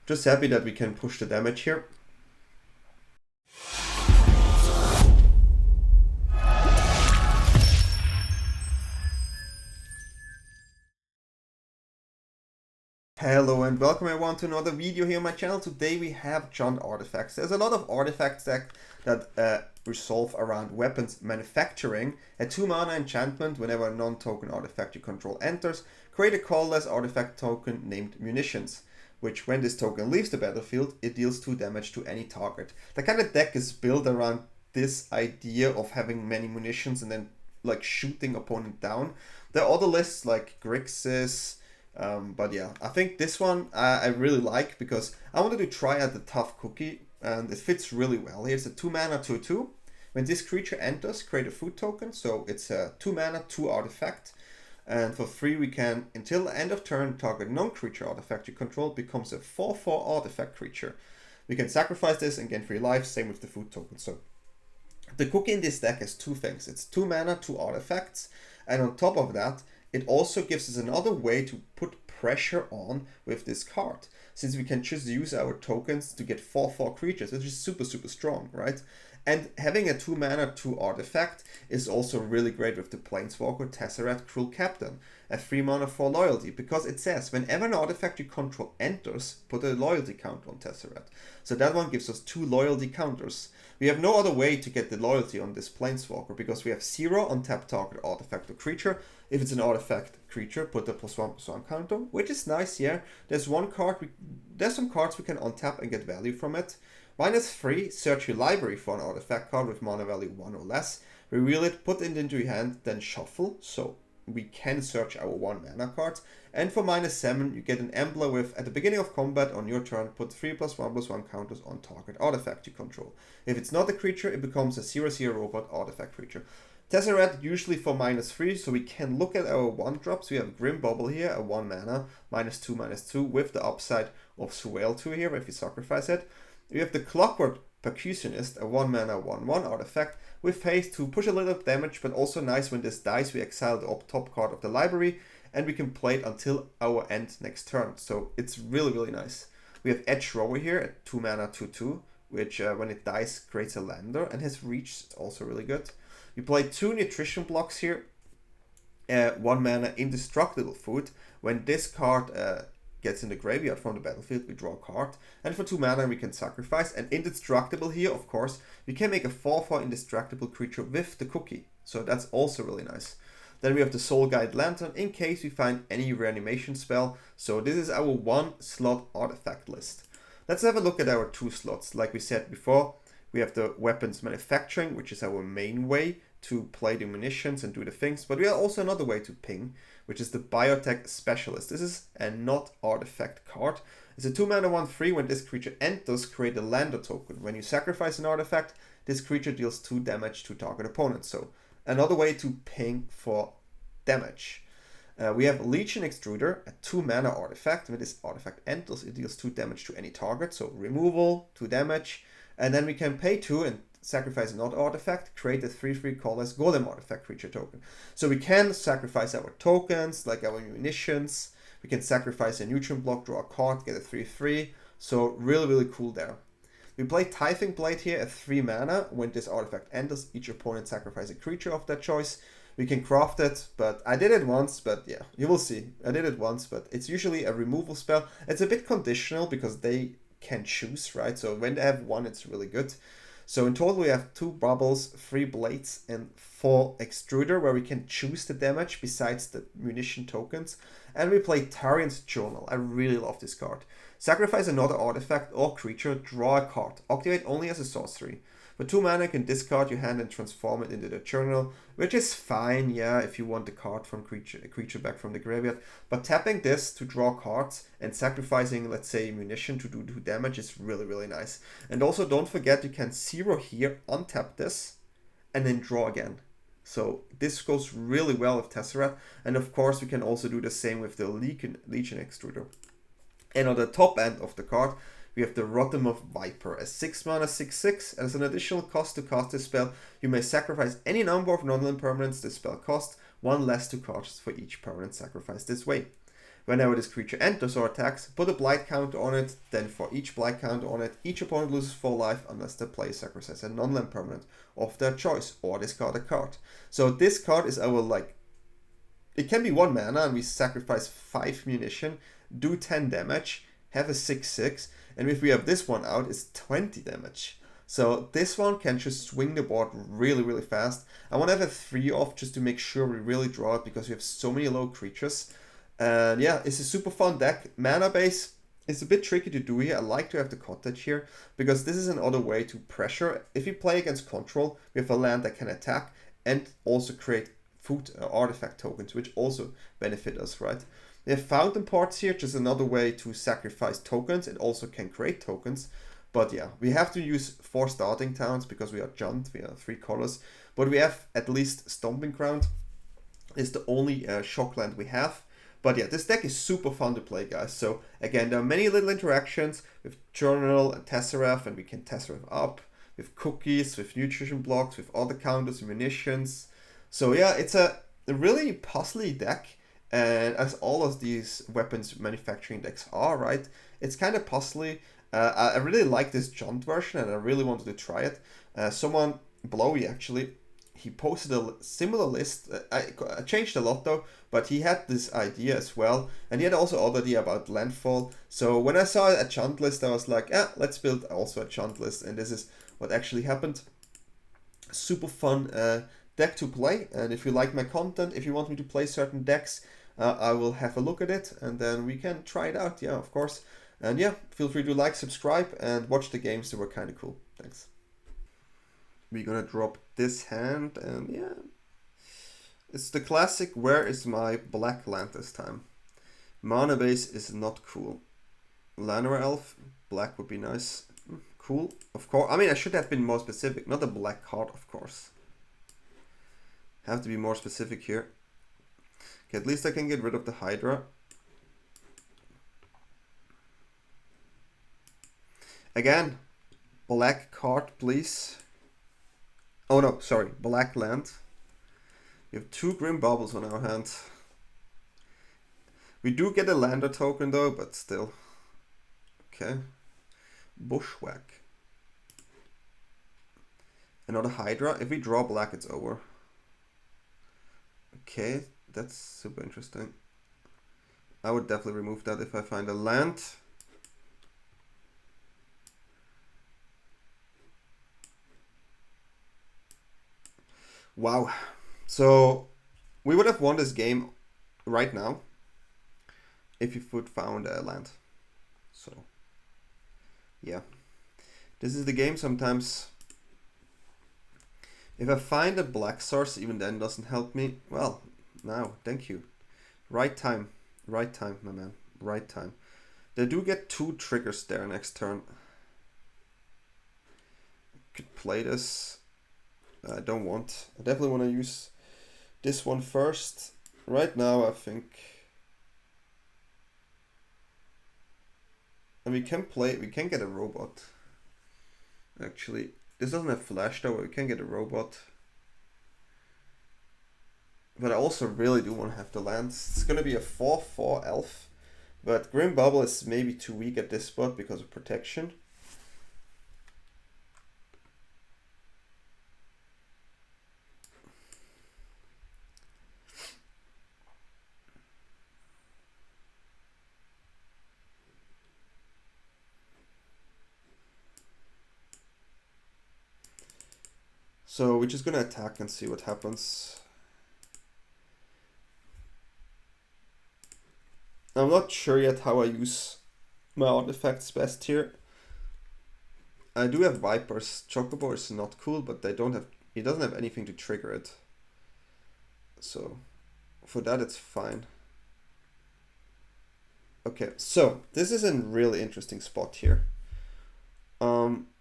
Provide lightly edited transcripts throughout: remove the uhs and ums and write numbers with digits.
Just happy that we can push the damage here. Hello and welcome everyone to another video here on my channel. Today we have JUND artifacts. There's a lot of artifacts that resolve around weapons manufacturing. A 2-mana enchantment whenever a non-token artifact you control enters. Create a colorless artifact token named MUNITIONS, which when this token leaves the battlefield, it deals 2 damage to any target. The kind of deck is built around this idea of having many munitions and then like shooting opponent down. There are other lists like Grixis, but yeah, I think this one I really like because I wanted to try out the tough cookie and it fits really well. Here's a 2-mana 2/2. When this creature enters, create a food token. So it's a 2-mana 2 artifact. And for free we can, until the end of turn, target non-creature artifact you control becomes a 4/4 artifact creature. We can sacrifice this and gain 3 life, same with the food token. So the cookie in this deck has 2 things. It's 2-mana 2 artifacts, and on top of that, it also gives us another way to put pressure on with this card, since we can just use our tokens to get 4/4 creatures, which is super strong, right? And having a 2-mana 2 artifact is also really great with the Planeswalker Tesseract Cruel Captain, a 3-mana 4 loyalty, because it says whenever an artifact you control enters, put a loyalty counter on Tesseract. So that one gives us 2 loyalty counters. We have no other way to get the loyalty on this Planeswalker because we have 0 on tap target artifact or creature. If it's an artifact creature, put the +1/+1 counter, which is nice, yeah. There's some cards we can untap and get value from it. -3, search your library for an artifact card with mana value 1 or less. Reveal it, put it into your hand, then shuffle. So we can search our 1-mana cards. And for -7, you get an emblem with, at the beginning of combat on your turn, put 3 +1/+1 counters on target artifact you control. If it's not a creature, it becomes a 0/0 robot artifact creature. Tesseract usually for -3, so we can look at our 1-drops. We have Grim Bubble here, a 1-mana, -2/2, with the upside of Swale 2 here if you sacrifice it. We have the Clockwork Percussionist, a 1-mana 1/1 artifact with haste to push a little damage, but also nice when this dies, we exile the top card of the library and we can play it until our end next turn. So it's really nice. We have Edge Rower here, a 2-mana 2/2, which when it dies creates a lander and has reach. It's also really good. We play 2 nutrition blocks here. 1-mana Indestructible Food. When this card gets in the graveyard from the battlefield, we draw a card. And for 2 mana we can sacrifice. And Indestructible here, of course, we can make a 4/4 Indestructible creature with the cookie. So that's also really nice. Then we have the Soul Guide Lantern in case we find any reanimation spell. So this is our 1-slot artifact list. Let's have a look at our 2 slots. Like we said before, we have the weapons manufacturing, which is our main way to play the munitions and do the things. But we have also another way to ping, which is the Biotech Specialist. This is a not artifact card. It's a 2-mana 1/3. When this creature enters, create a lander token. When you sacrifice an artifact, this creature deals 2 damage to target opponent. So another way to ping for damage. We have Legion Extruder, a 2-mana artifact. When this artifact enters, it deals 2 damage to any target. So removal, 2 damage. And then we can pay 2 and sacrifice another artifact, create a 3/3 colorless golem artifact creature token. So we can sacrifice our tokens, like our munitions. We can sacrifice a nutrient block, draw a card, get a 3/3. So really cool there. We play Tithing Blade here at 3 mana. When this artifact enters, each opponent sacrifices a creature of their choice. We can craft it, but I did it once, but yeah, you will see. I did it once, but it's usually a removal spell. It's a bit conditional because they can choose, right? So when they have 1, it's really good. So in total we have 2 bubbles, 3 blades, and 4 extruder where we can choose the damage besides the munition tokens. And we play Tarian's Journal. I really love this card. Sacrifice another artifact or creature, draw a card. Activate only as a sorcery. For 2 mana you can discard your hand and transform it into the journal, which is fine, yeah, if you want the card from a creature back from the graveyard. But tapping this to draw cards and sacrificing, let's say, munition to do damage is really nice. And also don't forget you can 0 here, untap this, and then draw again. So this goes really well with Tesseract. And of course we can also do the same with the Legion Extruder. And on the top end of the card, we have the Rotom Viper, a 6-mana 6/6. As an additional cost to cast this spell, you may sacrifice any number of non-land permanents this spell costs, 1 less to cost for each permanent sacrifice this way. Whenever this creature enters or attacks, put a blight counter on it, then for each blight counter on it, each opponent loses 4 life unless the player sacrifices a non-land permanent of their choice or discard a card. So this card is our like, it can be 1 mana and we sacrifice 5 munition, do 10 damage, have a 6/6, and if we have this one out, it's 20 damage. So this one can just swing the board really fast. I want to have a 3 off just to make sure we really draw it because we have so many low creatures. And yeah, it's a super fun deck. Mana base is a bit tricky to do here. I like to have the cottage here because this is another way to pressure. If we play against control, we have a land that can attack and also create food artifact tokens, which also benefit us, right? We have fountain ports here, just another way to sacrifice tokens. It also can create tokens. But yeah, we have to use 4 starting towns because we are JUND, we are 3 colors. But we have at least Stomping Ground. It's the only shock land we have. But yeah, this deck is super fun to play, guys. So again, there are many little interactions with Journal and Tesseract, and we can Tesseract up, with cookies, with nutrition blocks, with other counters, munitions. So yeah, it's a really puzzly deck. And as all of these weapons manufacturing decks are, right? It's kind of puzzly. I really like this JUND version and I really wanted to try it. Someone, Blowy actually, he posted a similar list. I changed a lot though, but he had this idea as well. And he had also other idea about landfall. So when I saw a JUND list, I was like, let's build also a JUND list. And this is what actually happened. Super fun deck to play. And if you like my content, if you want me to play certain decks, I will have a look at it and then we can try it out. Yeah, of course. And yeah, feel free to like, subscribe, and watch the games. They were kind of cool. Thanks. We're gonna drop this hand, and yeah. It's the classic, where is my black land this time? Mana base is not cool. Llanowar Elf, black would be nice. Cool, of course. I mean, I should have been more specific. Not a black card, of course. Have to be more specific here. Okay, at least I can get rid of the Hydra. Again, black card, please. Oh no, sorry, black land. We have 2 Grim Baubles on our hand. We do get a lander token though, but still. Okay. Bushwhack. Another Hydra. If we draw black, it's over. Okay, that's super interesting. I would definitely remove that if I find a land. Wow. So we would have won this game right now if you would found a land. So yeah. This is the game sometimes. If I find a black source, even then doesn't help me. Well, now, thank you. Right time, my man. Right time. They do get 2 triggers there next turn. Could play this. I don't want. I definitely want to use this one first. Right now, I think. And we can get a robot. Actually, this doesn't have flash though, but we can get a robot. But I also really do want to have the lands. It's going to be a 4/4 elf. But Grim Bubble is maybe too weak at this spot because of protection. So we're just gonna attack and see what happens. I'm not sure yet how I use my artifacts best here. I do have Vipers. Chocobo is not cool, but they don't have. It doesn't have anything to trigger it. So for that it's fine. Okay, so this is a really interesting spot here.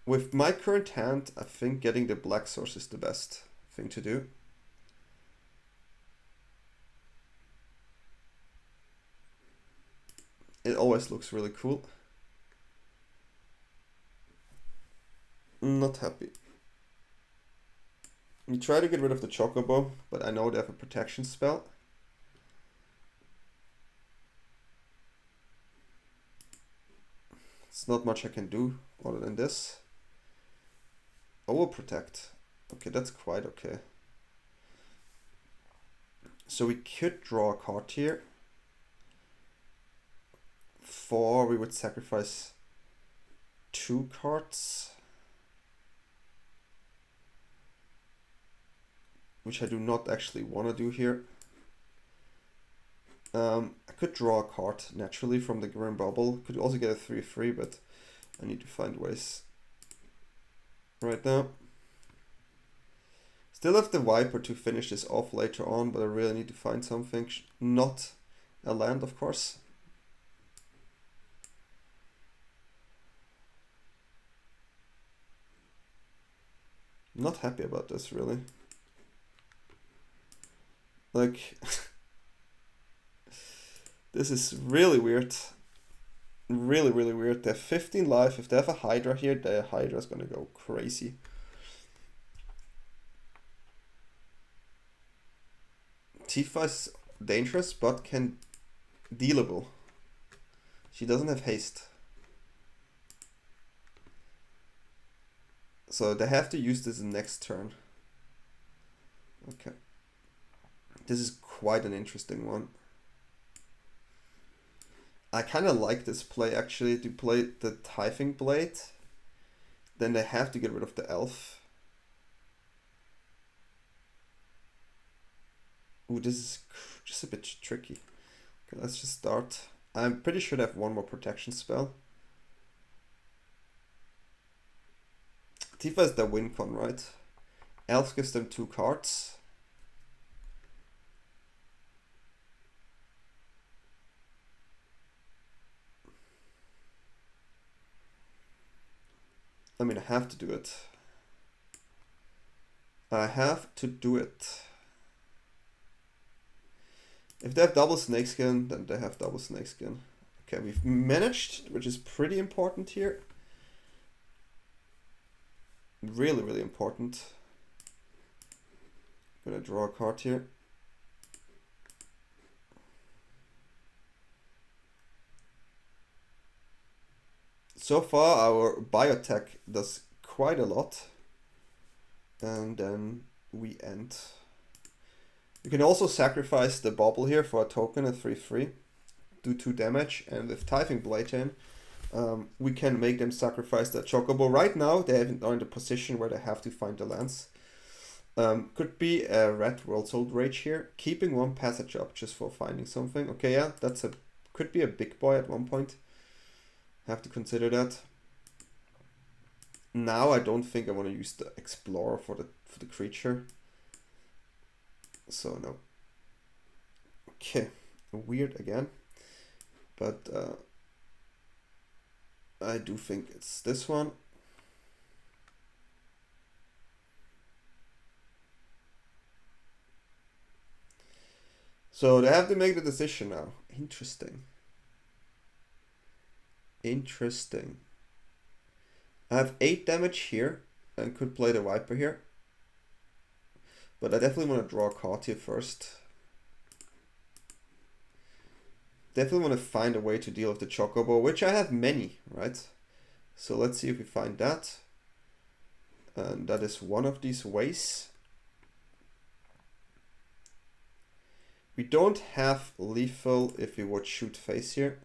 With my current hand, I think getting the black source is the best thing to do. It always looks really cool. Not happy. We try to get rid of the Chocobo, but I know they have a protection spell. It's not much I can do other than this. Overprotect. Okay, that's quite okay. So we could draw a card here. 4, we would sacrifice 2 cards. Which I do not actually want to do here. I could draw a card naturally from the Grim Bubble. Could also get a 3/3, but I need to find ways right now. Still have the Viper to finish this off later on, but I really need to find something. Not a land, of course. Not happy about this, really. Like, this is really weird. Really, really weird. They have 15 life. If they have a Hydra here, their Hydra is gonna go crazy. Tifa is dangerous, but can dealable. She doesn't have haste. So they have to use this next turn. Okay. This is quite an interesting one. I kind of like this play actually, to play the Tithing Blade. Then they have to get rid of the elf. Ooh, this is just a bit tricky. Okay, let's just start. I'm pretty sure they have one more protection spell. Tifa is their win con, right? Elf gives them 2 cards. I mean, I have to do it. I have to do it. If they have double snakeskin, then they have double snakeskin. Okay, we've managed, which is pretty important here. Really, really important. I'm gonna draw a card here. So far, our biotech does quite a lot. And then we end. You can also sacrifice the bauble here for a token at 3/3. Do 2 damage. And with Tithing Blade in, we can make them sacrifice that Chocobo. Right now, they are in the position where they have to find the lands. Could be a red World Soul Rage here. Keeping 1 passage up just for finding something. Okay, yeah, that's could be a big boy at one point. Have to consider that. Now I don't think I want to use the Explorer for the creature. So no. Okay, weird again. But I do think it's this one. So they have to make the decision now. Interesting. Interesting. I have 8 damage here and could play the Viper here. But I definitely want to draw a card here first. Definitely want to find a way to deal with the Chocobo, which I have many, right? So let's see if we find that. And that is one of these ways. We don't have lethal if we would shoot face here.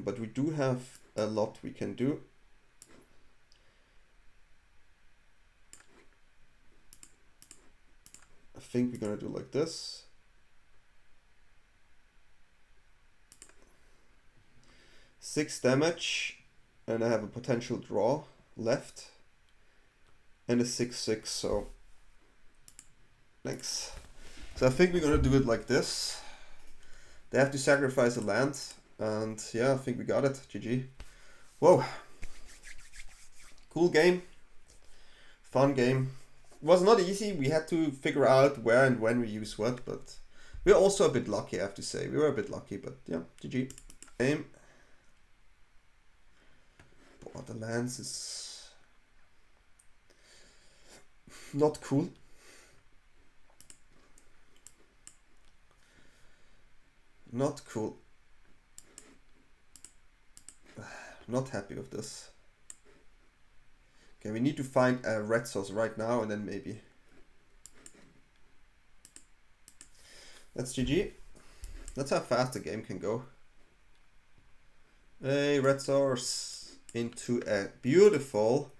But we do have a lot we can do. I think we're gonna do like this. Six damage, and I have a potential draw left. And a 6/6, so thanks. So I think we're gonna do it like this. They have to sacrifice a land, and yeah, I think we got it. GG. Whoa. Cool game. Fun game. It was not easy. We had to figure out where and when we use what, but we're also a bit lucky, I have to say. We were a bit lucky, but yeah, GG. Game. Boah, the lands is not cool. Not cool. Not happy with this. Okay, we need to find a red source right now and then maybe. That's GG. That's how fast the game can go. A red source into a beautiful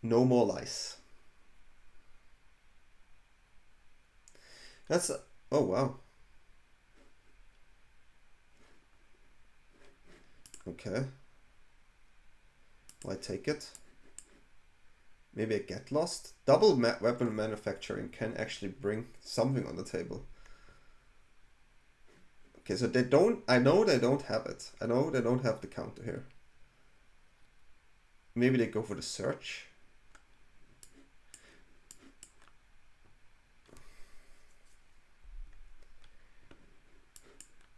no more lies. That's, oh wow. Okay. I take it. Maybe I get lost. Double weapon manufacturing can actually bring something on the table. Okay, so they don't, I know they don't have it. I know they don't have the counter here. Maybe they go for the search.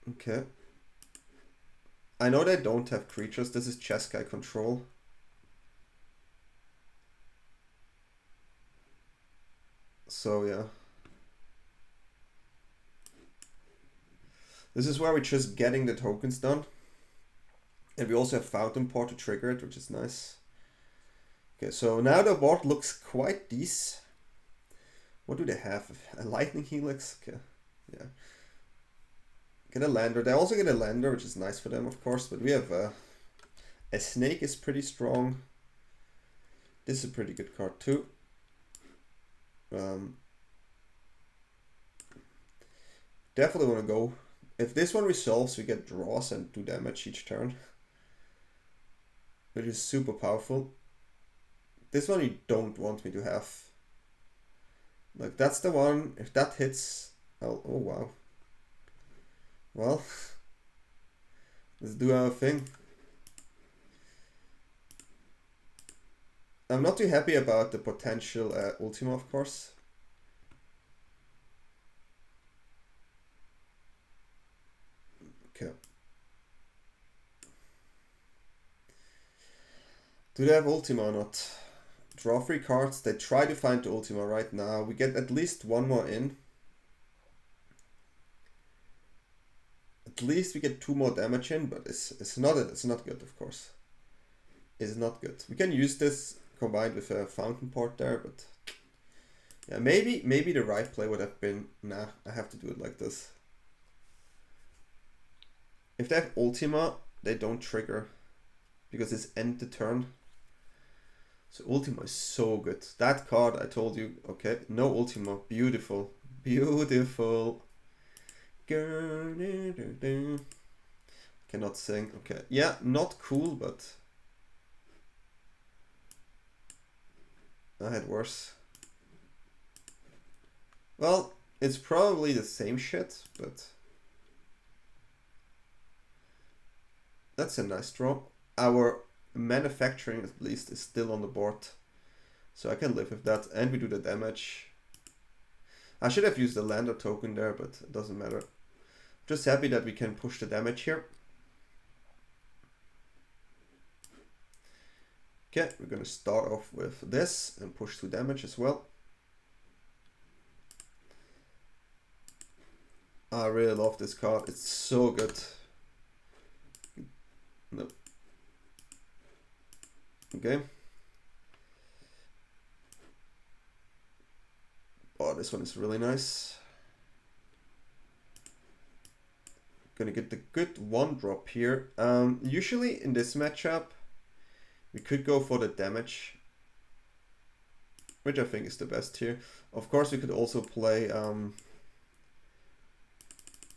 Okay. I know they don't have creatures. This is chess guy control. So yeah. This is where we're just getting the tokens done. And we also have Fountain Port to trigger it, which is nice. Okay, so now the board looks quite decent. What do they have? A Lightning Helix? Okay, yeah. Get a lander. They also get a lander, which is nice for them, of course. But we have a snake is pretty strong. This is a pretty good card too. Definitely want to go. If this one resolves, we get draws and do damage each turn, which is super powerful. This one you don't want me to have. Like that's the one. If that hits, oh wow. Well, let's do our thing. I'm not too happy about the potential Ultima, of course. Okay. Do they have Ultima or not? Draw 3 cards. They try to find the Ultima right now. We get at least one more in. At least we get 2 more damage in, but it's not good, of course. It's not good. We can use this combined with a Fountain Port there, but yeah, maybe the right play would have been, nah, I have to do it like this. If they have Ultima, they don't trigger because it's end the turn. So Ultima is so good. That card I told you, okay, no Ultima, beautiful, beautiful. Cannot sing, okay. Yeah, not cool, but I had worse. Well, it's probably the same shit, but that's a nice draw. Our manufacturing, at least, is still on the board, so I can live with that, and we do the damage. I should have used the lander token there, but it doesn't matter. Just happy that we can push the damage here. Okay, we're gonna start off with this and push through damage as well. I really love this card, it's so good. No. Okay. Oh, this one is really nice. Gonna get the good 1-drop here. Usually in this matchup, we could go for the damage, which I think is the best here. Of course, we could also play the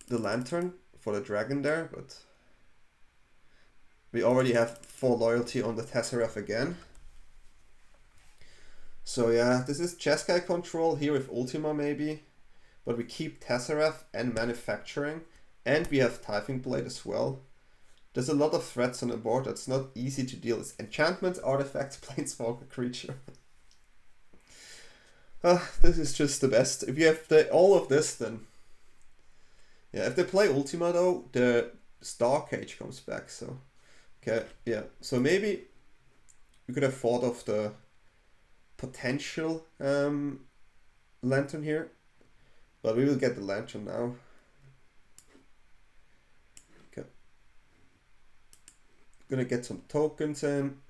Lantern for the dragon there, but we already have 4 loyalty on the Tesseract again. So yeah, this is chess guy control here with Ultima maybe, but we keep Tesseract and manufacturing, and we have Typhing Blade as well. There's a lot of threats on the board that's not easy to deal with. Enchantments, artifacts, planeswalker, creature. This is just the best. If you have all of this, then yeah. If they play Ultima though, the Star Cage comes back. So okay, yeah. So maybe we could have thought of the potential Lantern here, but we will get the Lantern now. Gonna get some tokens in.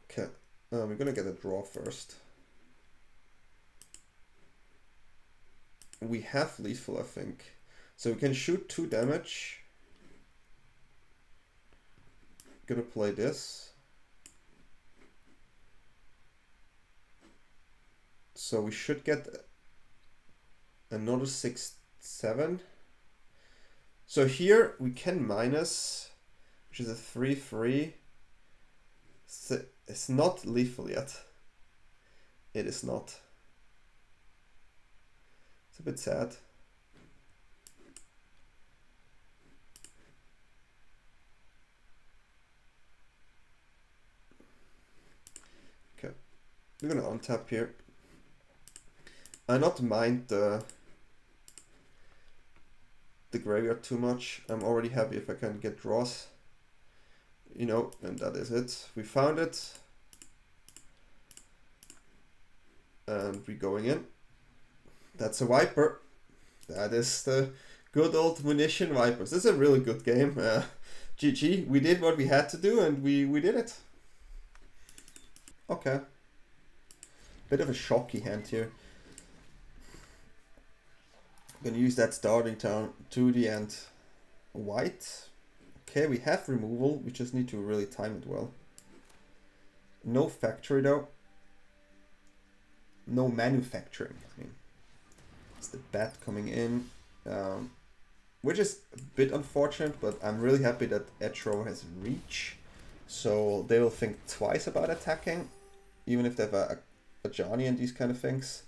Okay, we're gonna get a draw first. We have lethal, I think. So we can shoot 2 damage. Gonna play this. So we should get another 6/7. So here we can minus, which is a 3/3. It's not lethal yet. It is not. It's a bit sad. Okay, we're gonna untap here. I not mind the graveyard too much. I'm already happy if I can get draws. You know, and that is it. We found it. And we're going in. That's a Viper. That is the good old Munition Vipers. This is a really good game. GG. We did what we had to do and we did it. Okay. Bit of a shocky hand here. Gonna use that starting turn to the end. White. Okay, we have removal. We just need to really time it well. No factory though. No manufacturing. I mean, it's the bat coming in, which is a bit unfortunate, but I'm really happy that edge row has reach, so they will think twice about attacking, even if they have a Johnny and these kind of things,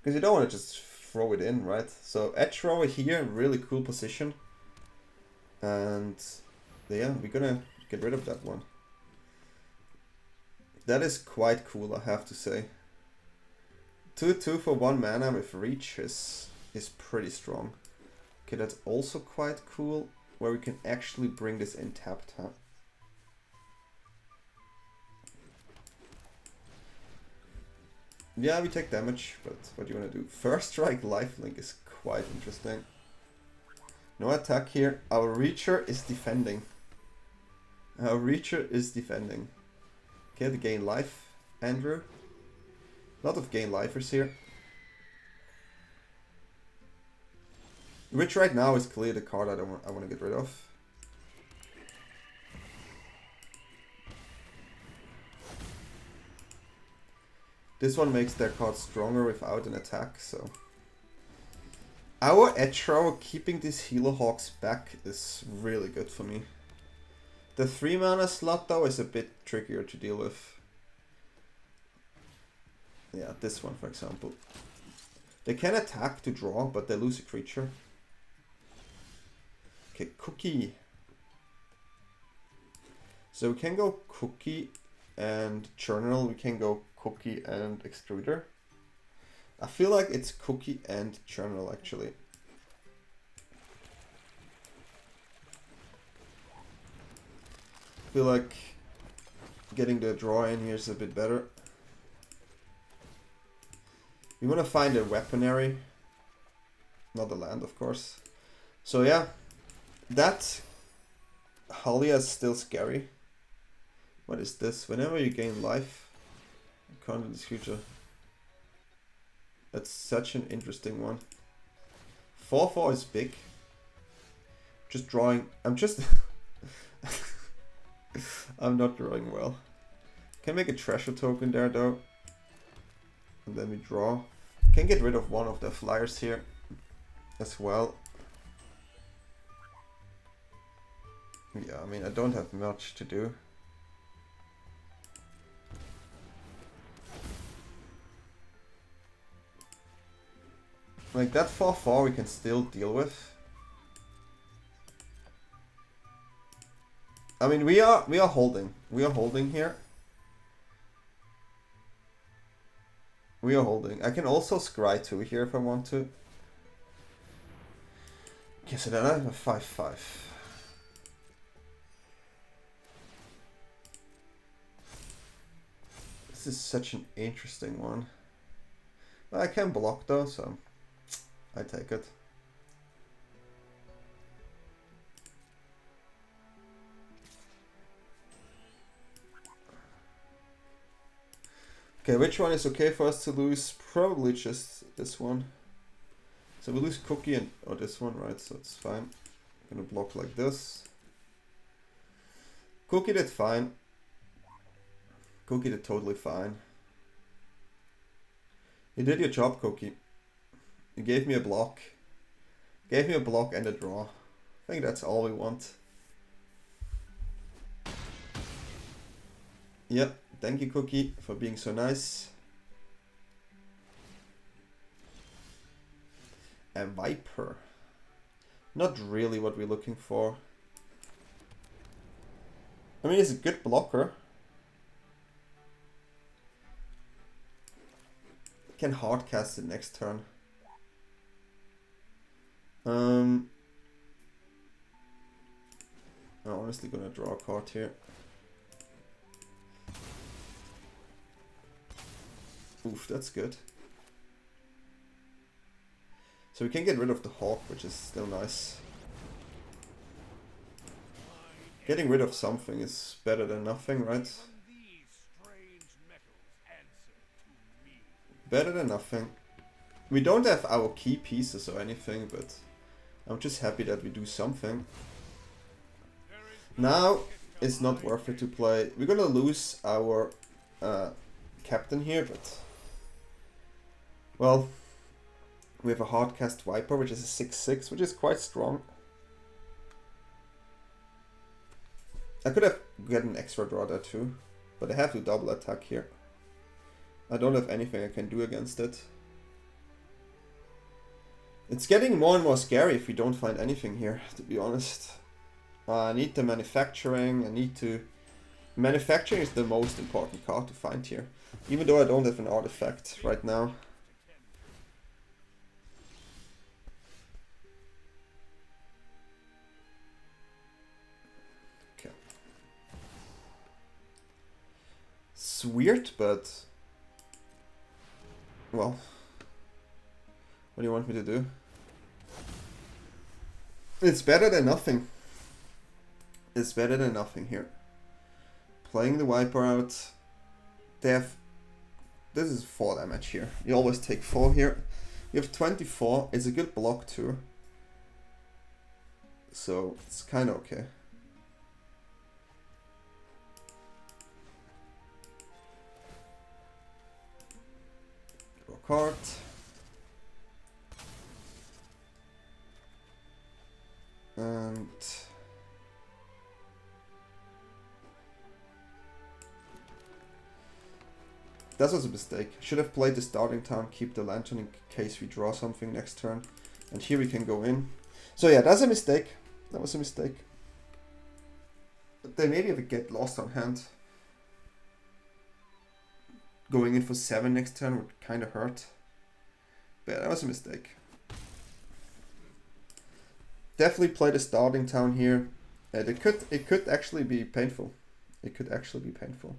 because you don't want to just throw it in, right? So edge row here, really cool position, and yeah, we're gonna get rid of that one. That is quite cool, I have to say. 2/2 for 1 mana with reach is pretty strong. Okay, that's also quite cool, where we can actually bring this in tapped, huh? Yeah, we take damage, but what do you want to do? First strike lifelink is quite interesting. No attack here. Our reacher is defending. Our reacher is defending. Okay, the gain life, Andrew. A lot of gain lifers here. Which right now is clearly the card I want to get rid of. This one makes their card stronger without an attack, so. Our edge row keeping these Healer Hawks back is really good for me. The 3 mana slot though is a bit trickier to deal with. Yeah, this one for example. They can attack to draw, but they lose a creature. Okay, Cookie. So we can go Cookie and Journal. We can go Cookie and Extruder. I feel like it's Cookie and Journal actually. I feel like getting the draw in here is a bit better. We want to find a weaponry, not a land of course. So yeah, that Halia is still scary. What is this? Whenever you gain life, conquer this creature. That's such an interesting one. 4/4 is big. Just drawing. I'm just. I'm not drawing well. Can make a treasure token there though. And then we draw. Can get rid of one of the flyers here as well. Yeah, I mean, I don't have much to do. Like that 4/4 we can still deal with. I mean, we are holding. We are holding here. We are holding. I can also scry 2 here if I want to. Okay, so then I have a 5/5. This is such an interesting one. I can block though, so I take it. Okay, which one is okay for us to lose? Probably just this one. So we lose Cookie and or this one, right? So it's fine. I'm gonna block like this. Cookie did fine. Cookie did totally fine. You did your job, Cookie. You gave me a block. Gave me a block and a draw. I think that's all we want. Yep, thank you, Cookie, for being so nice. A Viper. Not really what we're looking for. I mean, it's a good blocker. Can hard cast it next turn. I'm honestly gonna draw a card here. Oof, that's good. So we can get rid of the Hawk, which is still nice. Getting rid of something is better than nothing, right? Better than nothing. We don't have our key pieces or anything, but I'm just happy that we do something. Now it's not worth it to play. We're gonna lose our captain here, but well, we have a hardcast Viper, which is a 6/6, which is quite strong. I could have gotten an extra draw there too, but I have to double attack here. I don't have anything I can do against it. It's getting more and more scary if we don't find anything here, to be honest. I need the manufacturing, I need to... Manufacturing is the most important card to find here. Even though I don't have an artifact right now. Okay. It's weird, but... Well... What do you want me to do? It's better than nothing. It's better than nothing here. Playing the Viper out. They have... This is 4 damage here. You always take 4 here. You have 24. It's a good block too. So it's kind of okay. Draw a card. And that was a mistake. Should have played the starting town, keep the lantern in case we draw something next turn. And here we can go in. So yeah, that's a mistake. That was a mistake. But they maybe have a get lost on hand. Going in for 7 next turn would kind of hurt. But yeah, that was a mistake. Definitely play the starting town here. It could actually be painful. It could actually be painful.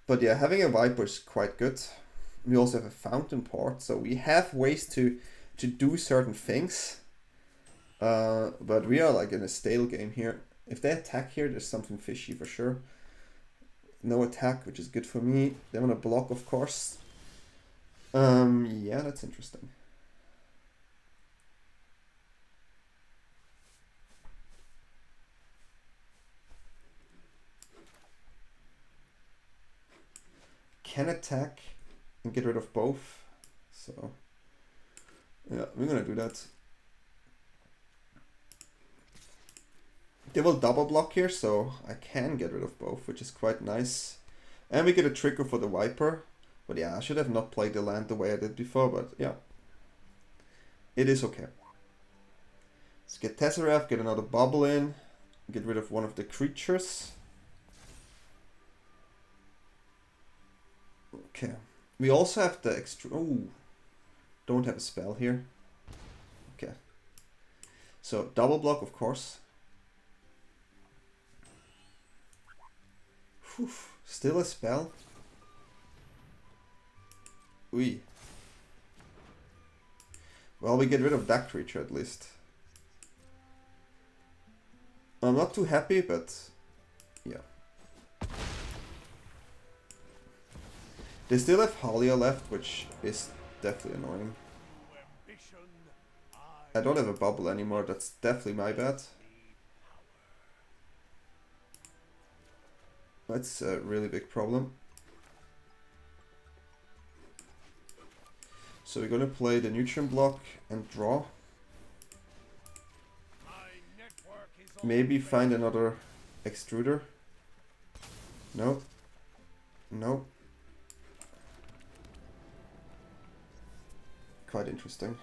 But yeah, having a Viper is quite good. We also have a fountain port, so we have ways to do certain things. But we are like in a stale game here. If they attack here, there's something fishy for sure. No attack, which is good for me. They want to block, of course. Yeah, that's interesting. Can attack and get rid of both. So yeah, we're gonna do that. They will double block here, so I can get rid of both, which is quite nice. And we get a trigger for the Viper. But yeah, I should have not played the land the way I did before, but yeah. It is okay. Let's get Tesseract, get another bubble in, get rid of one of the creatures. Okay. We also have the extra... Oh, don't have a spell here. Okay. So, double block, of course. Whew. Still a spell. Ui. Well, we get rid of that creature at least. I'm not too happy, but... Yeah. They still have Halia left, which is definitely annoying. I don't have a bubble anymore, that's definitely my bad. That's a really big problem. So we're gonna play the Neutron block and draw. Maybe find another extruder. No. No. Quite interesting.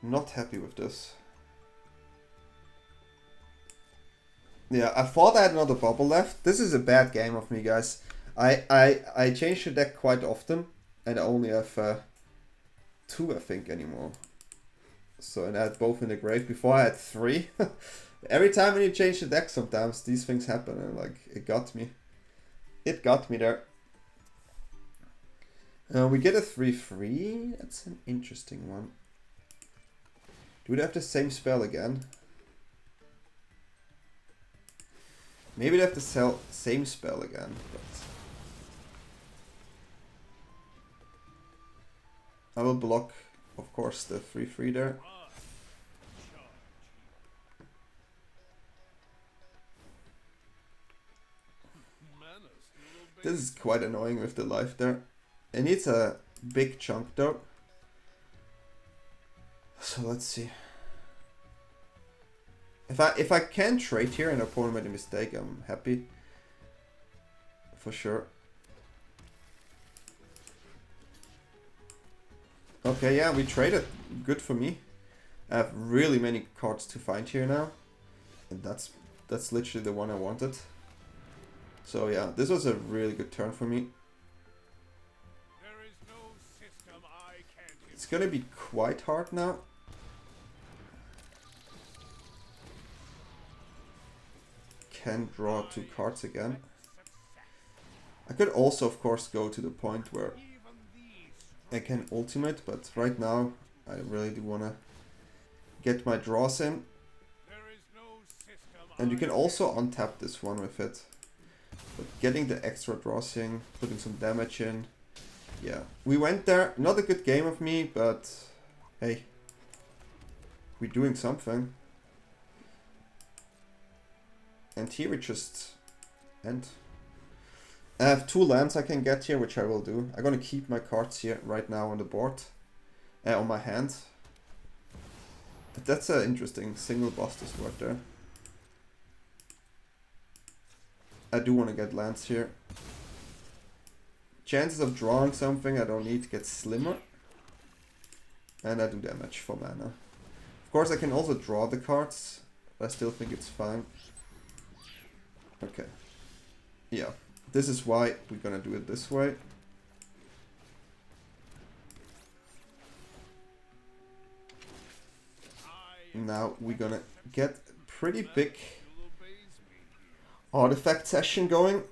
Not happy with this. Yeah, I thought I had another bubble left. This is a bad game of me, guys. I change the deck quite often, and I only have 2, I think, anymore. So, and I had both in the grave. Before I had 3. Every time when you change the deck, sometimes these things happen, and like, it got me. It got me there. We get a 3/3. That's an interesting one. Do they have the same spell again? Maybe they have the same spell again, but I will block, of course, the 3/3 there. This is quite annoying with the life there. It needs a big chunk though. So let's see. If I can trade here and opponent made a mistake, I'm happy. For sure. Okay, yeah, we traded. Good for me. I have really many cards to find here now. And that's literally the one I wanted. So yeah, this was a really good turn for me. It's gonna be quite hard now. Can draw 2 cards again. I could also, of course, go to the point where I can ultimate, but right now I really do want to get my draws in. And you can also untap this one with it. But getting the extra draws in, putting some damage in. Yeah, we went there. Not a good game of me, but hey, we're doing something. And here we just end. I have 2 lands I can get here, which I will do. I'm gonna keep my cards here right now on the board, on my hand. But that's an interesting single Buster's word there. I do want to get lands here. Chances of drawing something I don't need get slimmer. And I do damage for mana. Of course I can also draw the cards, but I still think it's fine. Okay. Yeah. This is why we're gonna do it this way. Now we're gonna get pretty big artifact session going.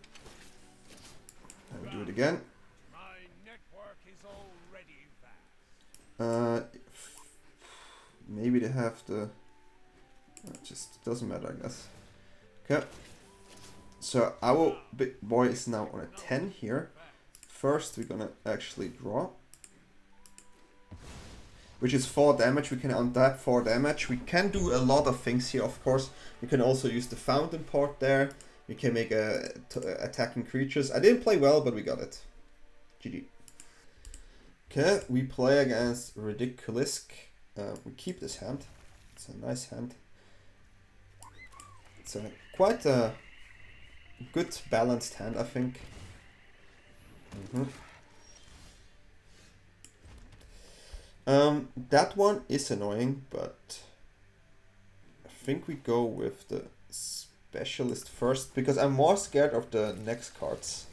Let me do it again. Maybe they have the... It just doesn't matter, I guess. Okay. So our big boy is now on a 10 here. First we're gonna actually draw. Which is 4 damage. We can untap 4 damage. We can do a lot of things here, of course. We can also use the fountain port there. We can make attacking creatures. I didn't play well, but we got it. GG. Okay, we play against Ridiculisk. We keep this hand. It's a nice hand. It's quite a good balanced hand, I think. That one is annoying, but I think we go with the specialist first because I'm more scared of the next cards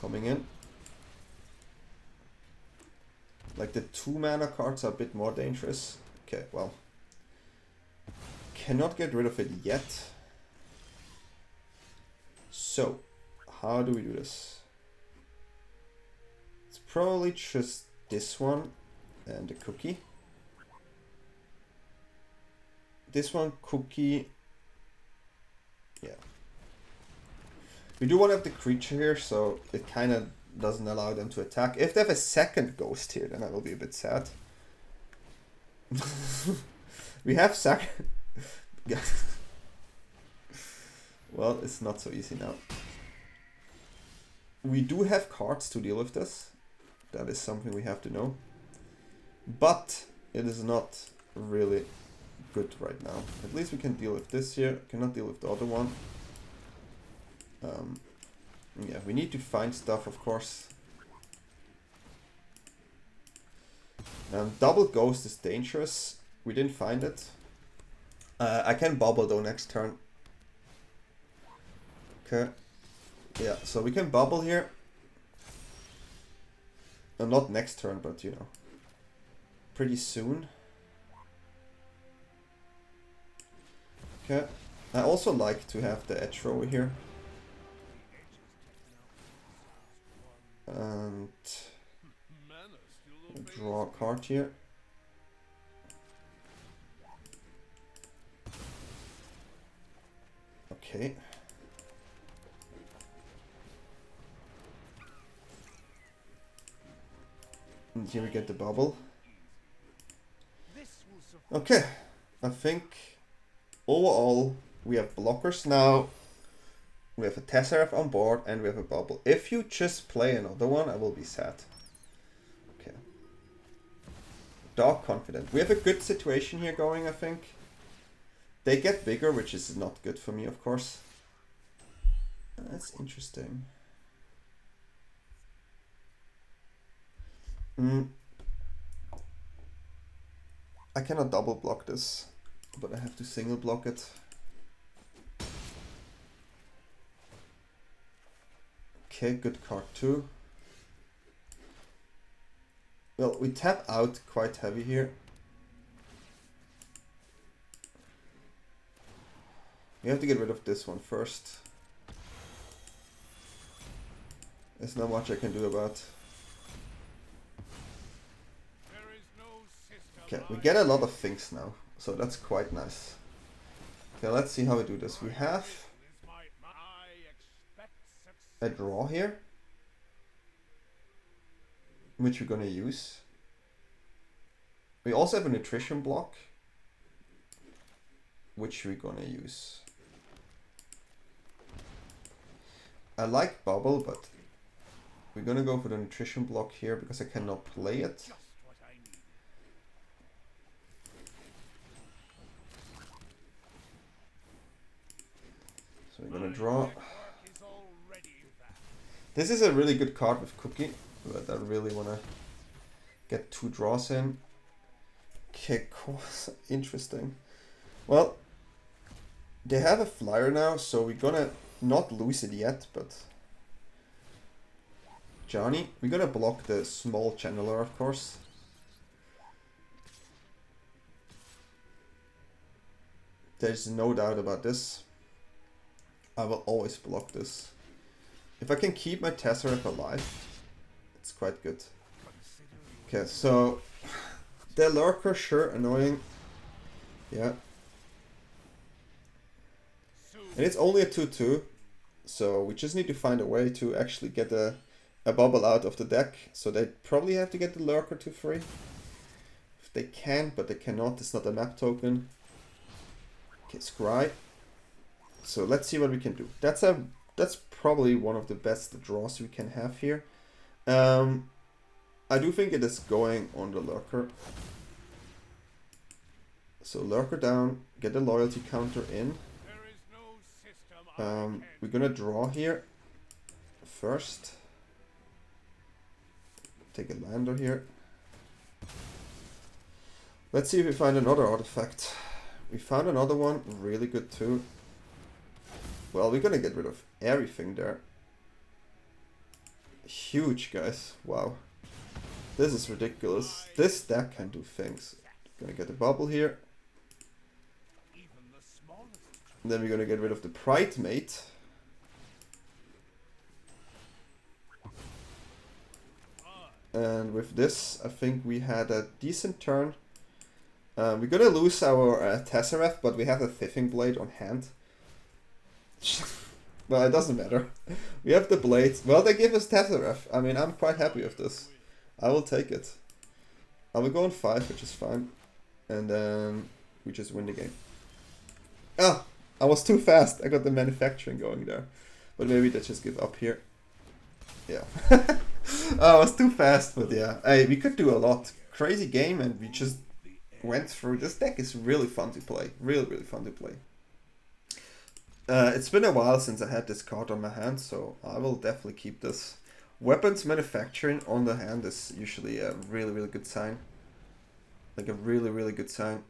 coming in. Like the 2 mana cards are a bit more dangerous. Okay, well, cannot get rid of it yet. So, how do we do this? It's probably just this one and the cookie. this one, Cookie. Yeah. We do want to have the creature here, so it kind of doesn't allow them to attack. If they have a second ghost here, then I will be a bit sad. We have second. Well, it's not so easy now. We do have cards to deal with this. That is something we have to know. But it is not really good right now. At least we can deal with this here. Cannot deal with the other one. Yeah, we need to find stuff, of course. Double ghost is dangerous. We didn't find it. I can bubble though next turn. Okay. Yeah, so we can bubble here. Not next turn, but you know, pretty soon. Okay. I also like to have the edge rower here. And draw a card here. Okay. And here we get the bubble. Okay. I think overall we have blockers now. We have a Tesseract on board and we have a bubble. If you just play another one, I will be sad. Okay. Dark Confident. We have a good situation here going, I think. They get bigger, which is not good for me, of course. That's interesting. I cannot double block this, but I have to single block it. Okay, good card too. Well, we tap out quite heavy here. We have to get rid of this one first. There's not much I can do about. Okay, we get a lot of things now, so that's quite nice. Okay, let's see how we do this. We have a draw here, which we're gonna use. We also have a nutrition block, which we're gonna use. I like bubble, but we're gonna go for the nutrition block here because I cannot play it. So we're gonna draw. This is a really good card with Cookie, but I really wanna get 2 draws in. Okay, cool. Interesting. Well, they have a flyer now, so we're gonna not lose it yet, but Johnny, we're gonna block the small channeler, of course. There's no doubt about this. I will always block this. If I can keep my Tesseract alive, it's quite good. Okay, so the lurker, sure, annoying. Yeah. And it's only a 2/2, so we just need to find a way to actually get a bubble out of the deck. So they probably have to get the lurker to 3. If they can, but they cannot, it's not a map token. Okay, scry. So let's see what we can do. That's probably one of the best draws we can have here. I do think it is going on the lurker. So lurker down, get the loyalty counter in. We're gonna draw here first. Take a lander here. Let's see if we find another artifact. We found another one, really good too. Well, we're gonna get rid of everything there. Huge, guys. Wow. This is ridiculous. This deck can do things. Gonna get a bubble here. And then we're gonna get rid of the Pride Mate. And with this, I think we had a decent turn. We're gonna lose our Tesseract, but we have a Thiffing Blade on hand. Well, it doesn't matter. We have the blades. Well, they give us Tesseract. I mean, I'm quite happy with this. I will take it. I will go on 5, which is fine. And then we just win the game. Ah! I was too fast. I got the manufacturing going there. But maybe they just give up here. Yeah. I was too fast, but yeah. Hey, we could do a lot. Crazy game, and we just went through. This deck is really fun to play. Really, really fun to play. It's been a while since I had this card on my hand, so I will definitely keep this. Weapons manufacturing on the hand is usually a really, really good sign. Like a really, really good sign.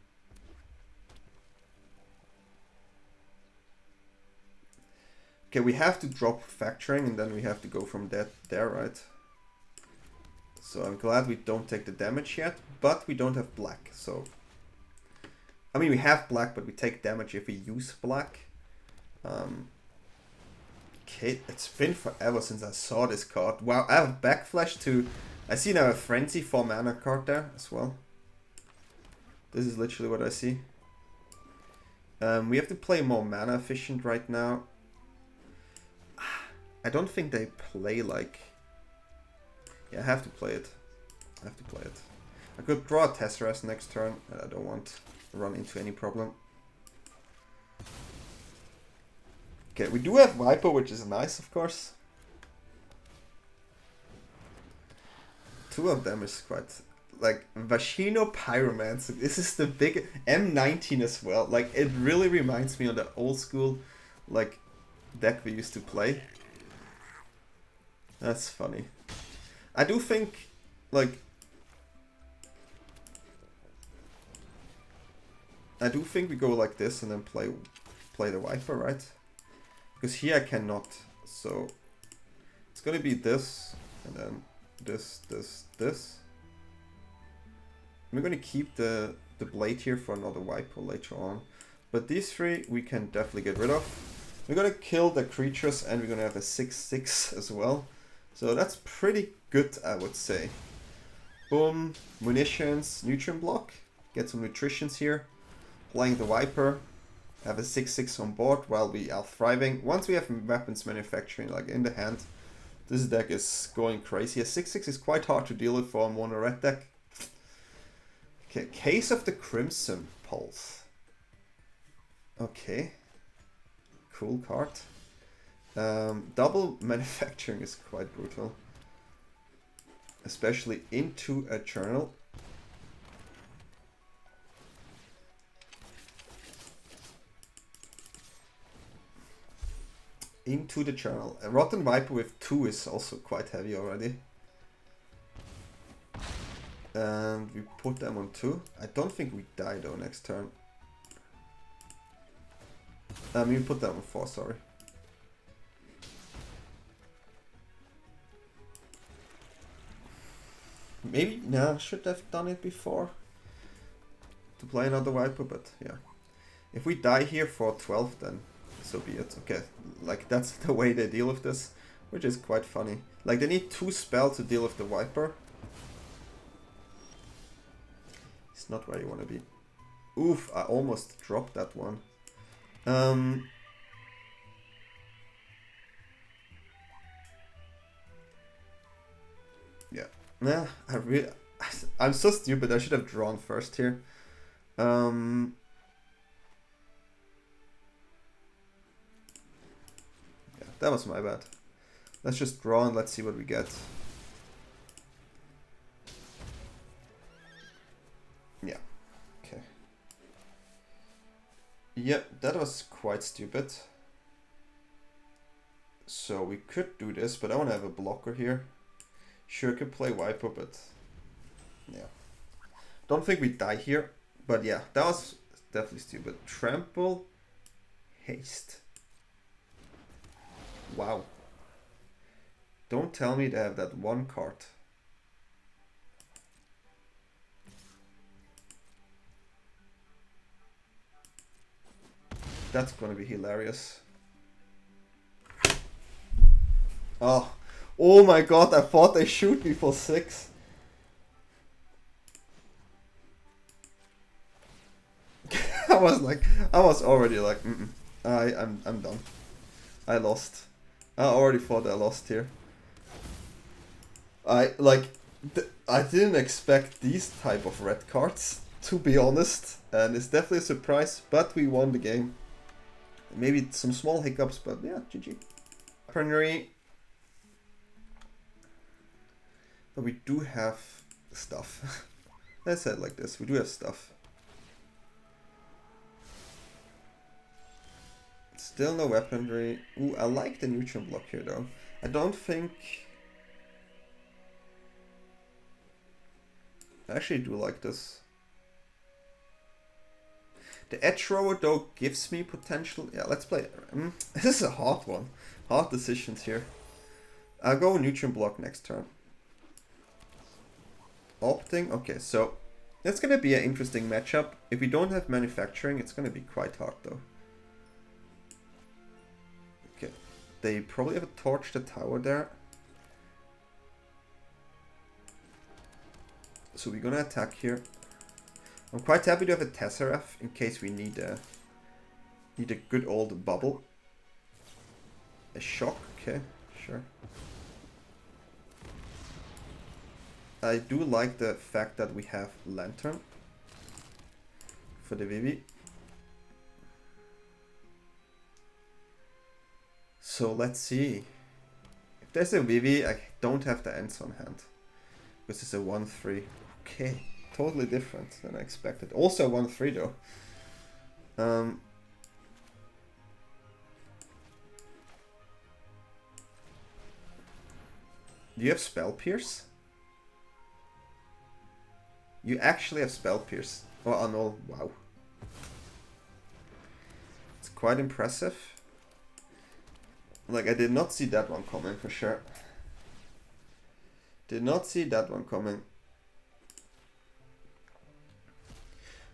Okay, we have to drop factoring and then we have to go from that there, right? So I'm glad we don't take the damage yet, but we don't have black, so... I mean, we have black, but we take damage if we use black. Okay, it's been forever since I saw this card. Wow, I have Backflash too. I see now a Frenzy 4 mana card there as well. This is literally what I see. We have to play more mana efficient right now. I don't think they play like... Yeah, I have to play it. I have to play it. I could draw a Tesseract next turn, and I don't want to run into any problem. Okay, we do have Viper, which is nice, of course. 2 of them is quite... Like, Vashino Pyromancer. This is the big... M19 as well. Like, it really reminds me of the old school, like, deck we used to play. That's funny. I do think, like... I do think we go like this and then play the Viper, right? Because here I cannot, so it's gonna be this, and then this. We're gonna keep the blade here for another Viper later on. But these 3 we can definitely get rid of. We're gonna kill the creatures and we're gonna have a 6/6 as well. So that's pretty good, I would say. Boom, munitions, nutrient block. Get some nutritions here. Playing the Viper. Have a 6/6 on board while we are thriving. Once we have weapons manufacturing like in the hand, this deck is going crazy. A 6/6 is quite hard to deal with for a mono red deck. Okay, Case of the Crimson Pulse. Okay. Cool card. Double manufacturing is quite brutal. Especially into a journal. Into the journal. A Rotten Viper with 2 is also quite heavy already. And we put them on 2. I don't think we die though next turn. We put them on 4, sorry. Maybe, no, I should have done it before. To play another Viper, but yeah. If we die here for 12 then so be it. Okay, like that's the way they deal with this, which is quite funny. Like they need 2 spells to deal with the Viper. It's not where you want to be. Oof, I almost dropped that one. Yeah, nah, I'm so stupid. I should have drawn first here. That was my bad. Let's just draw and let's see what we get. Yeah. Okay. Yep, that was quite stupid. So we could do this, but I want to have a blocker here. Sure, could play Viper, but yeah. Don't think we die here, but yeah, that was definitely stupid. Trample, haste. Wow. Don't tell me they have that one card. That's gonna be hilarious. Oh. Oh my god, I thought they shoot me for 6. I was already like, I'm done. I lost. I already thought I lost here. I didn't expect these type of red cards, to be honest, and it's definitely a surprise. But we won the game. Maybe some small hiccups, but yeah, GG. Weaponry. But we do have stuff. Let's say it like this. We do have stuff. Still no weaponry. Ooh, I like the neutral block here though. I don't think... I actually do like this. The edge thrower though gives me potential. Yeah, let's play it. This is a hard one. Hard decisions here. I'll go neutral block next turn. Opting. Okay, so that's gonna be an interesting matchup. If we don't have manufacturing, it's gonna be quite hard though. Okay, they probably have a torch the tower there. So we're gonna attack here. I'm quite happy to have a Tesseract in case we need a good old bubble. A shock, okay, sure. I do like the fact that we have Lantern for the Vivi. So let's see. If there's a Vivi, I don't have the ends on hand. This is a 1-3. Okay, totally different than I expected. Also 1-3 though. Do you have Spell Pierce? You actually have Spell Pierce. Oh, Annul. Wow. It's quite impressive. Like, I did not see that one coming for sure. Did not see that one coming.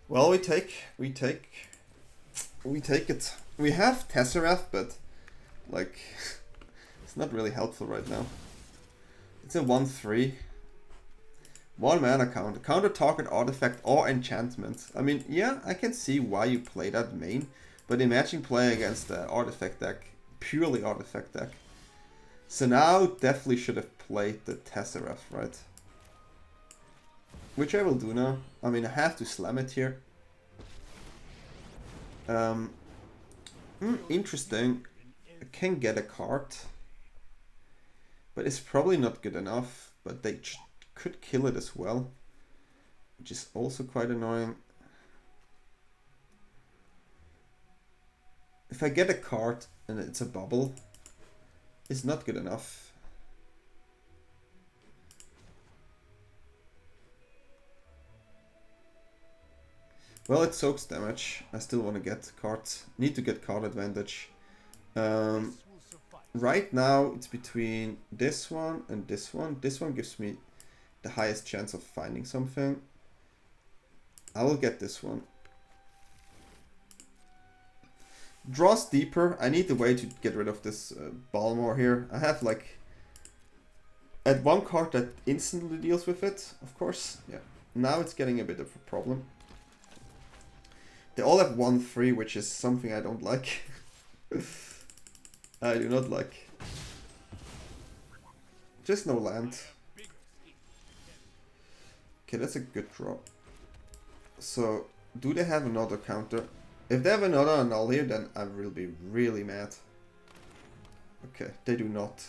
Well, we take it. We have Tesseract, but like it's not really helpful right now. It's a 1-3. 1 mana counter. Counter target artifact or enchantment. I mean, yeah, I can see why you play that main, but imagine playing against the artifact deck, purely artifact deck. So now definitely should have played the Tesseract, right? Which I will do now. I mean, I have to slam it here. Interesting. I can get a card, but it's probably not good enough. But they could kill it as well, which is also quite annoying. If I get a card and it's a bubble, it's not good enough. Well, it soaks damage. I still want to get cards. Need to get card advantage. Right now, it's between this one and this one. This one gives me the highest chance of finding something. I will get this one. Draws deeper. I need a way to get rid of this Balmor here. I have like... at one card that instantly deals with it, of course. Yeah. Now it's getting a bit of a problem. They all have 1-3, which is something I don't like. I do not like. Just no land. Okay, that's a good draw. So, do they have another counter? If they have another annul here, then I will be really mad. Okay, they do not.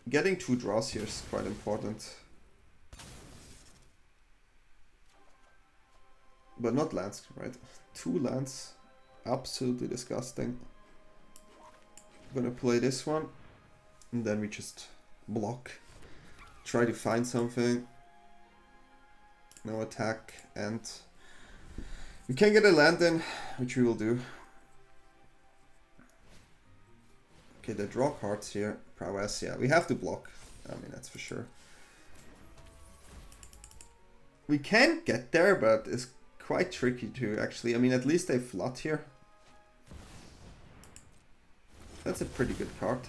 Getting 2 draws here is quite important. But not lands, right? 2 lands. Absolutely disgusting. I'm gonna play this one. And then we just block. Try to find something. No attack. And we can get a land in, which we will do. Okay, they draw cards here. Prowess, yeah. We have to block. I mean, that's for sure. We can get there, but it's quite tricky to actually. I mean, at least they flood here. That's a pretty good card.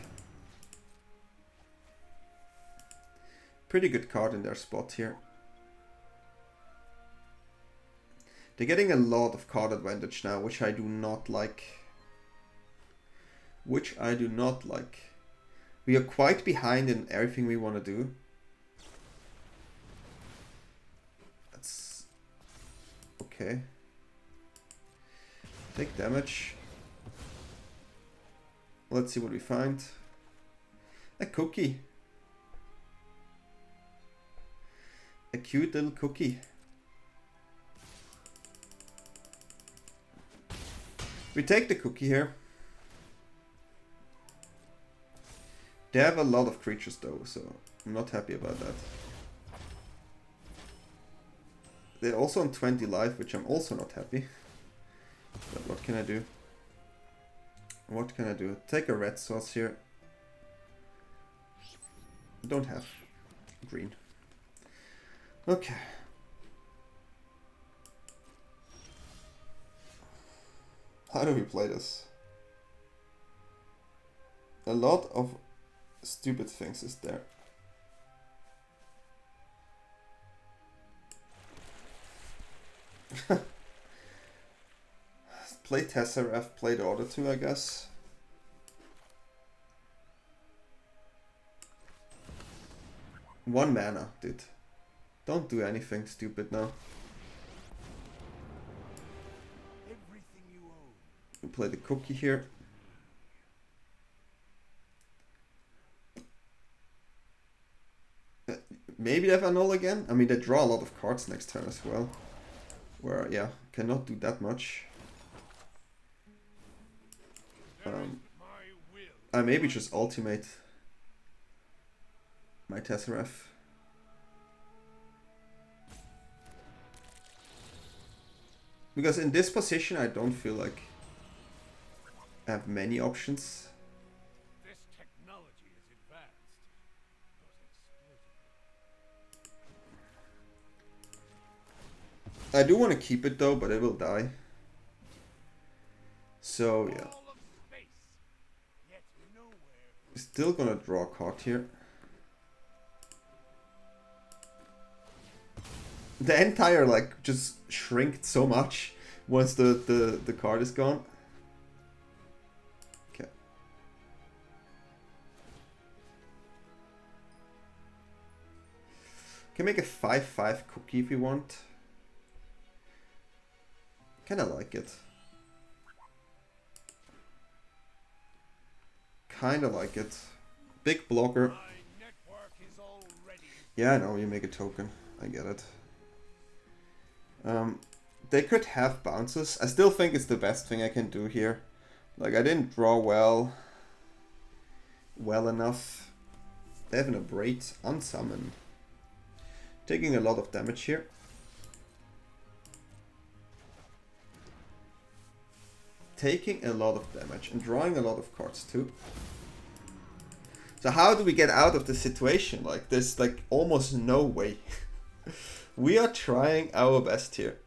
Pretty good card in their spot here. They're getting a lot of card advantage now, which I do not like. Which I do not like. We are quite behind in everything we want to do. That's okay. Take damage. Let's see what we find. A cookie. A cute little cookie. We take the cookie here. They have a lot of creatures though, so I'm not happy about that. They're also on 20 life, which I'm also not happy. But what can I do? What can I do? Take a red source here. Don't have green. Okay. How do we play this? A lot of stupid things is there. Play Tesseract, play the other two, I guess. One mana, dude. Don't do anything stupid now. We play the cookie here. Maybe they have a null again. I mean, they draw a lot of cards next turn as well. Where, yeah, cannot do that much. I maybe just ultimate my Tesseract. Because in this position, I don't feel like I have many options. This technology is advanced. I do want to keep it though, but it will die. So yeah. Still gonna draw a card here. The entire like just shrinked so much once the card is gone. Okay. Can make a 5/5 cookie if you want. Kinda like it. Kinda like it. Big blocker. Yeah, I know, you make a token. I get it. They could have bounces. I still think it's the best thing I can do here. Like, I didn't draw well enough. They have an Abrade, unsummon. Taking a lot of damage here. Taking a lot of damage and drawing a lot of cards too. So how do we get out of this situation? Like, there's like almost no way. We are trying our best here.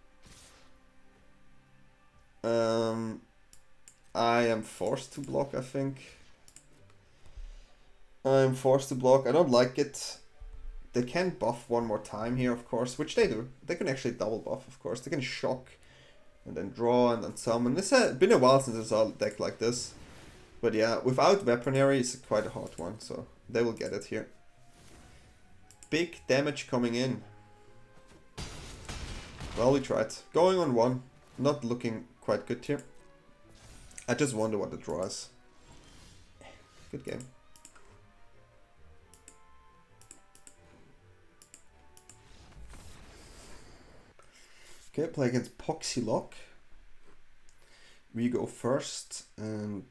I am forced to block, I think. I'm forced to block. I don't like it. They can buff one more time here, of course, which they do. They can actually double buff, of course. They can shock and then draw and then summon. It's been a while since I saw a deck like this. But yeah, without Weaponry, it's quite a hard one, so they will get it here. Big damage coming in. Well, we tried. Going on one. Not looking quite good here. I just wonder what the draw is. Good game. Okay, play against Poxylock. We go first and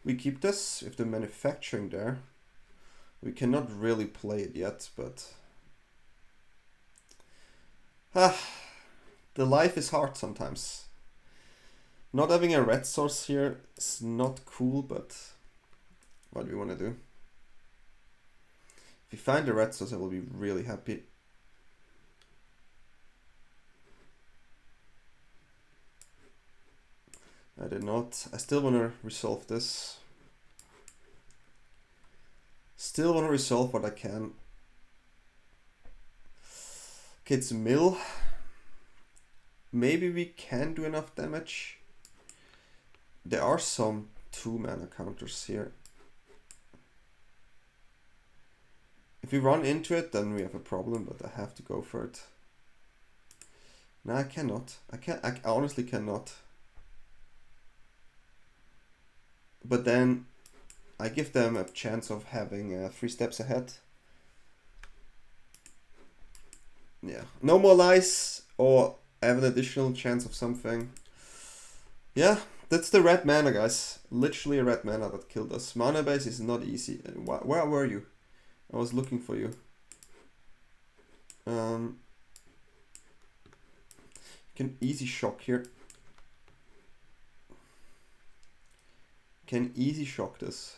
we keep this with the manufacturing there. We cannot really play it yet, but the life is hard sometimes. Not having a red source here is not cool, but what do we want to do? If we find the red source, I will be really happy. I did not. I still want to resolve this. Still want to resolve what I can. Okay, it's a mill. maybe we can do enough damage. There are some 2-mana counters here. If we run into it, then we have a problem, but I have to go for it. No, I cannot. I honestly cannot. But then I give them a chance of having 3 steps ahead. Yeah, no more lies, or I have an additional chance of something. Yeah, that's the red mana, guys. Literally a red mana that killed us. Mana base is not easy. Where were you? I was looking for you. Can easy shock here. Can easy shock this.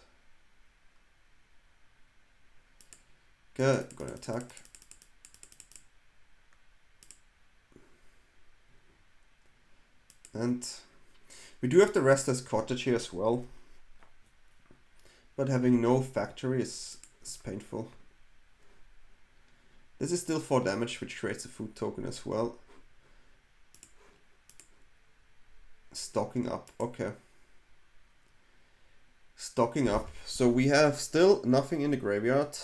Okay, gonna attack. And we do have the Restless Cottage here as well. But having no factory is painful. This is still 4 damage, which creates a food token as well. Stocking up, okay. Stocking up. So we have still nothing in the graveyard.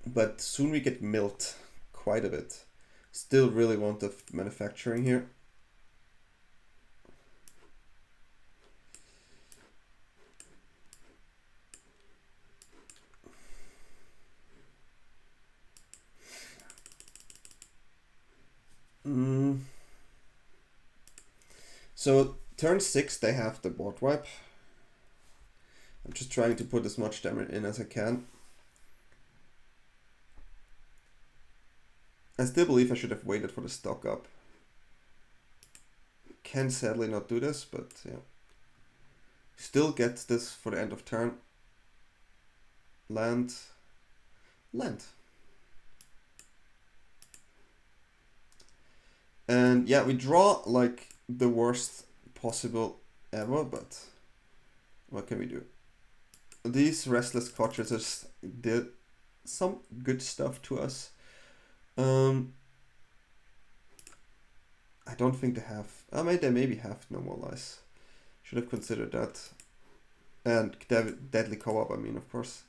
But soon we get milled quite a bit. Still really want the manufacturing here. So turn 6 they have the board wipe. I'm just trying to put as much damage in as I can. I still believe I should have waited for the stock up. Can sadly not do this, but yeah. Still get this for the end of turn. Land. And yeah, we draw like the worst possible ever, but what can we do? These Restless Cottages did some good stuff to us. I don't think they have. They maybe have no more lies. Should have considered that. And Deadly Co-op, I mean, of course.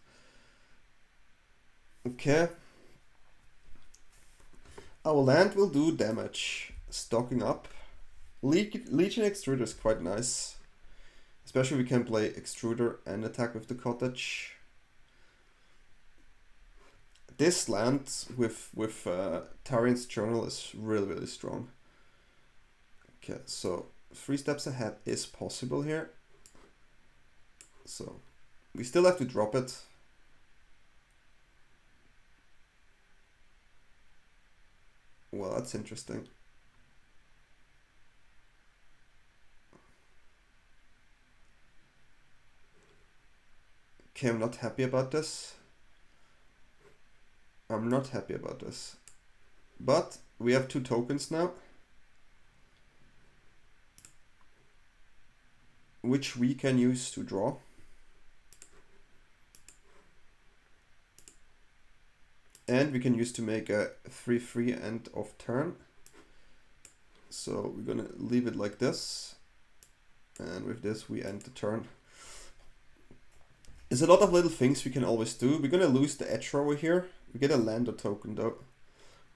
Okay. Our land will do damage. Stocking up. Legion Extruder is quite nice. Especially we can play Extruder and attack with the Cottage. This land with Tarian's Journal is really strong. Okay, so 3 steps ahead is possible here. So we still have to drop it. Well, that's interesting. Okay, I'm not happy about this. But we have 2 tokens now, which we can use to draw. And we can use to make a 3/3 end of turn. So we're gonna leave it like this. And with this we end the turn. There's a lot of little things we can always do. We're gonna lose the edge rower here. We get a lander token though.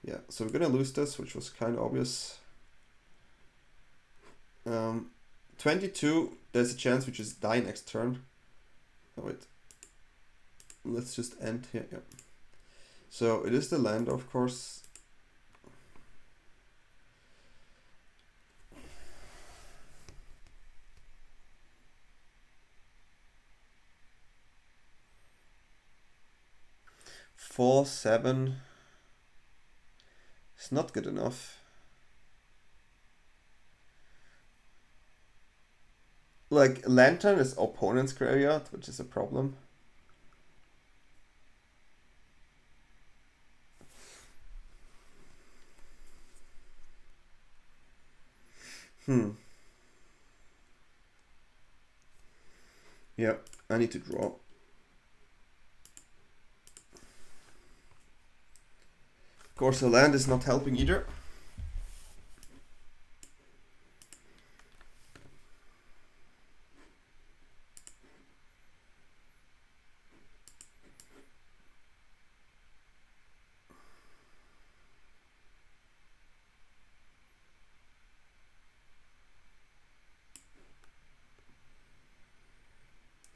Yeah, so we're gonna lose this, which was kind of obvious. 22, there's a chance we just die next turn. Oh wait. Let's just end here, yeah. So it is the lander, of course. Four, 7. It's not good enough. Like, Lantern is opponent's graveyard, which is a problem. Yeah, I need to draw. Of course, the land is not helping either.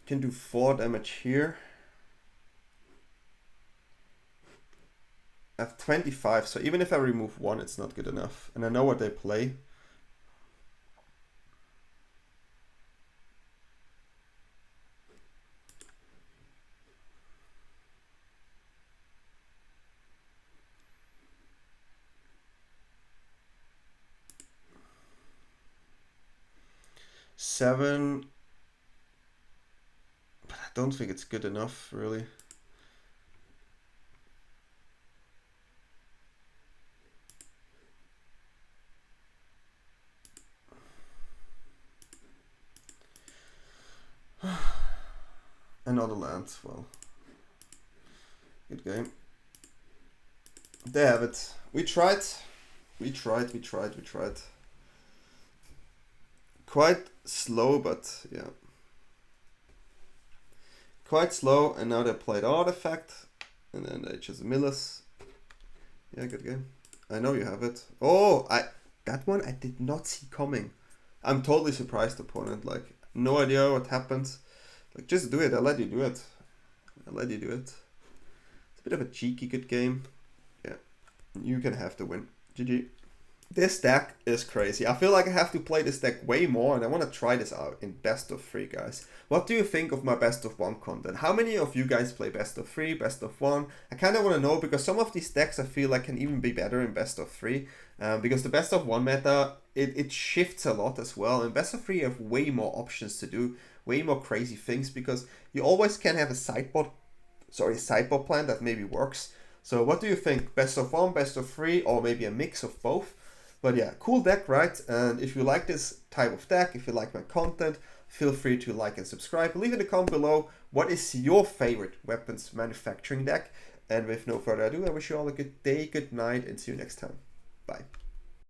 Can do 4 damage here. I have 25, so even if I remove 1, it's not good enough. And I know what they play. Seven, but I don't think it's good enough, really. Another land, well, good game. They have it. We tried. Quite slow, but yeah. Quite slow, and now they played Artifact, and then they just mill us. Yeah, good game. I know you have it. Oh, that one I did not see coming. I'm totally surprised, opponent. Like, no idea what happens. Like, just do it. I'll let you do it. It's a bit of a cheeky good game. Yeah, you can have the win. GG. This deck is crazy. I feel like I have to play this deck way more, and I want to try this out in best of 3, guys. What do you think of my best of 1 content? How many of you guys play best of 3, best of 1? I kind of want to know, because some of these decks I feel like can even be better in best of 3. Because the best of 1 meta, it shifts a lot as well. In best of 3 you have way more options to do, way more crazy things, because you always can have a sideboard plan that maybe works. So what do you think? Best of 1, best of 3, or maybe a mix of both? But yeah, cool deck, right? And if you like this type of deck, if you like my content, feel free to like and subscribe. Leave in the comment below what is your favorite weapons manufacturing deck. And with no further ado, I wish you all a good day, good night, and see you next time. Bye.